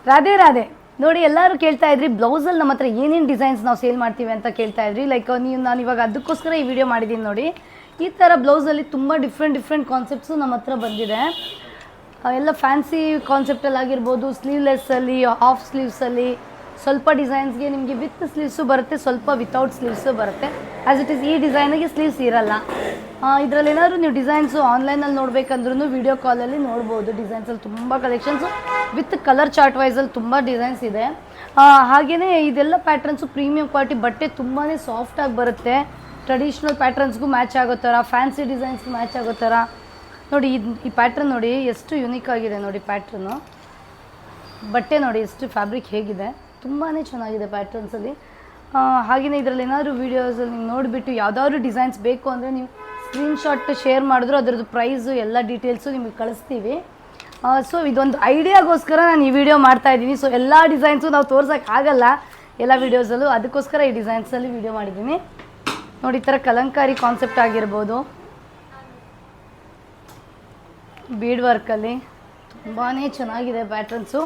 ರಾಧೆ ರಾಧೆ. ನೋಡಿ ಎಲ್ಲರೂ ಕೇಳ್ತಾ ಇದ್ರಿ ಬ್ಲೌಸಲ್ಲಿ ನಮ್ಮ ಹತ್ರ ಏನೇನು ಡಿಸೈನ್ಸ್ ನಾವು ಸೇಲ್ ಮಾಡ್ತೀವಿ ಅಂತ ಕೇಳ್ತಾ ಇದ್ರಿ. ಲೈಕ್ ನಾನು ಇವಾಗ ಅದಕ್ಕೋಸ್ಕರ ಈ ವಿಡಿಯೋ ಮಾಡಿದ್ದೀನಿ ನೋಡಿ. ಈ ಥರ ಬ್ಲೌಸಲ್ಲಿ ತುಂಬ ಡಿಫ್ರೆಂಟ್ ಕಾನ್ಸೆಪ್ಟ್ಸು ನಮ್ಮ ಹತ್ರ ಬಂದಿದೆ. ಎಲ್ಲ ಫ್ಯಾನ್ಸಿ ಕಾನ್ಸೆಪ್ಟಲ್ಲಿ ಆಗಿರ್ಬೋದು, ಸ್ಲೀವ್ಲೆಸ್ಸಲ್ಲಿ, ಹಾಫ್ ಸ್ಲೀವ್ಸಲ್ಲಿ, ಸ್ವಲ್ಪ ಡಿಸೈನ್ಸ್ಗೆ ನಿಮಗೆ ವಿತ್ ಸ್ಲೀವ್ಸು ಬರುತ್ತೆ, ಸ್ವಲ್ಪ ವಿತೌಟ್ ಸ್ಲೀವ್ಸು ಬರುತ್ತೆ. ಆ್ಯಸ್ ಇಟ್ ಈಸ್ ಈ ಡಿಸೈನಿಗೆ ಸ್ಲೀವ್ಸ್ ಇರಲ್ಲ. ಇದರಲ್ಲಿ ಏನಾದರೂ ನೀವು ಡಿಸೈನ್ಸು ಆನ್ಲೈನಲ್ಲಿ ನೋಡಬೇಕಂದ್ರೂ ವೀಡಿಯೋ ಕಾಲಲ್ಲಿ ನೋಡ್ಬೋದು. ಡಿಸೈನ್ಸಲ್ಲಿ ತುಂಬ ಕಲೆಕ್ಷನ್ಸು ವಿತ್ ಕಲರ್ ಚಾರ್ಟ್ ವೈಸಲ್ಲಿ ತುಂಬ ಡಿಸೈನ್ಸ್ ಇದೆ. ಹಾಗೆಯೇ ಇದೆಲ್ಲ ಪ್ಯಾಟ್ರನ್ಸು ಪ್ರೀಮಿಯಂ ಕ್ವಾಲಿಟಿ ಬಟ್ಟೆ ತುಂಬಾ ಸಾಫ್ಟಾಗಿ ಬರುತ್ತೆ. ಟ್ರೆಡಿಷ್ನಲ್ ಪ್ಯಾಟ್ರನ್ಸ್ಗೂ ಮ್ಯಾಚ್ ಆಗೋ ಥರ, ಫ್ಯಾನ್ಸಿ ಡಿಸೈನ್ಸ್ಗೂ ಮ್ಯಾಚ್ ಆಗೋ ಥರ ನೋಡಿ. ಈ ಪ್ಯಾಟ್ರನ್ ನೋಡಿ ಎಷ್ಟು ಯುನೀಕ್ ಆಗಿದೆ ನೋಡಿ. ಪ್ಯಾಟ್ರನ್ನು ಬಟ್ಟೆ ನೋಡಿ ಎಷ್ಟು ಫ್ಯಾಬ್ರಿಕ್ ಹೇಗಿದೆ, ತುಂಬಾ ಚೆನ್ನಾಗಿದೆ ಪ್ಯಾಟ್ರನ್ಸಲ್ಲಿ. ಹಾಗೆಯೇ ಇದರಲ್ಲಿ ಏನಾದರೂ ವೀಡಿಯೋಸಲ್ಲಿ ನೀವು ನೋಡಿಬಿಟ್ಟು ಯಾವುದಾದ್ರು ಡಿಸೈನ್ಸ್ ಬೇಕು ಅಂದರೆ ನೀವು ಸ್ಕ್ರೀನ್ಶಾಟ್ ಶೇರ್ ಮಾಡಿದ್ರು ಅದರದ್ದು ಪ್ರೈಸು ಎಲ್ಲ ಡೀಟೇಲ್ಸು ನಿಮಗೆ ಕಳಿಸ್ತೀವಿ. ಸೊ ಇದೊಂದು ಐಡಿಯಾಗೋಸ್ಕರ ನಾನು ಈ ವಿಡಿಯೋ ಮಾಡ್ತಾಯಿದ್ದೀನಿ. ಸೊ ಎಲ್ಲ ಡಿಸೈನ್ಸು ನಾವು ತೋರ್ಸೋಕ್ಕಾಗಲ್ಲ ಎಲ್ಲ ವೀಡಿಯೋಸಲ್ಲೂ, ಅದಕ್ಕೋಸ್ಕರ ಈ ಡಿಸೈನ್ಸಲ್ಲಿ ವಿಡಿಯೋ ಮಾಡಿದ್ದೀನಿ ನೋಡಿ. ಈ ಥರ ಕಲಂಕಾರಿ ಕಾನ್ಸೆಪ್ಟ್ ಆಗಿರ್ಬೋದು, ಬೀಡ್ ವರ್ಕಲ್ಲಿ ತುಂಬಾ ಚೆನ್ನಾಗಿದೆ ಪ್ಯಾಟ್ರನ್ಸು.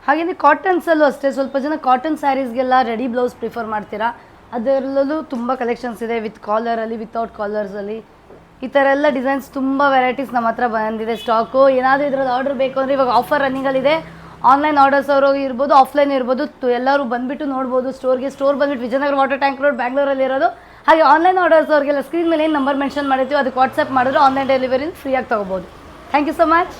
ಹಾಗೆಯೇ ಕಾಟನ್ಸಲ್ಲೂ ಅಷ್ಟೇ, ಸ್ವಲ್ಪ ಜನ ಕಾಟನ್ ಸ್ಯಾರೀಸ್ಗೆಲ್ಲ ರೆಡಿ ಬ್ಲೌಸ್ ಪ್ರಿಫರ್ ಮಾಡ್ತೀರಾ, ಅದರಲ್ಲೂ ತುಂಬ ಕಲೆಕ್ಷನ್ಸ್ ಇದೆ. ವಿತ್ ಕಾಲರಲ್ಲಿ, ವಿತೌಟ್ ಕಾಲರ್ಸಲ್ಲಿ ಈ ಥರ ಎಲ್ಲ ಡಿಸೈನ್ಸ್ ತುಂಬ ವೆರೈಟೀಸ್ ನಮ್ಮ ಹತ್ರ ಬಂದಿದೆ ಸ್ಟಾಕು. ಏನಾದರೂ ಇದರಲ್ಲಿ ಆರ್ಡರ್ ಬೇಕು ಅಂದರೆ ಇವಾಗ ಆಫರ್ ರನ್ನಿಂಗಲ್ಲಿದೆ. ಆನ್ಲೈನ್ ಆರ್ಡರ್ಸ್ ಅವರು ಇರ್ಬೋದು, ಆಫ್ಲೈನ್ ಇರ್ಬೋದು, ಎಲ್ಲರೂ ಬಂದುಬಿಟ್ಟು ನೋಡ್ಬೋದು ಸ್ಟೋರ್ಗೆ. ಸ್ಟೋರ್ ಬಂದುಬಿಟ್ಟು ವಿಜಯನಗರ ವಾಟರ್ ಟ್ಯಾಂಕ್ ರೋಡ್ ಬ್ಯಾಂಗ್ಳೂರಲ್ಲಿ ಇರೋದು. ಹಾಗೆ ಆನ್ಲೈನ್ ಆರ್ಡರ್ಸ್ ಅವ್ರಿಗೆಲ್ಲ ಸ್ಕ್ರೀನ್ ಮೇಲೆ ಏನು ನಂಬರ್ ಮೆನ್ಷನ್ ಮಾಡಿರ್ತೀವಿ ಅದಕ್ಕೆ ವಾಟ್ಸಪ್ ಮಾಡಿದ್ರು ಆನ್ಲೈನ್ ಡೆಲಿವರಿ ಫ್ರೀಯಾಗಿ ತೊಗೋಬೋದು. Thank you so much.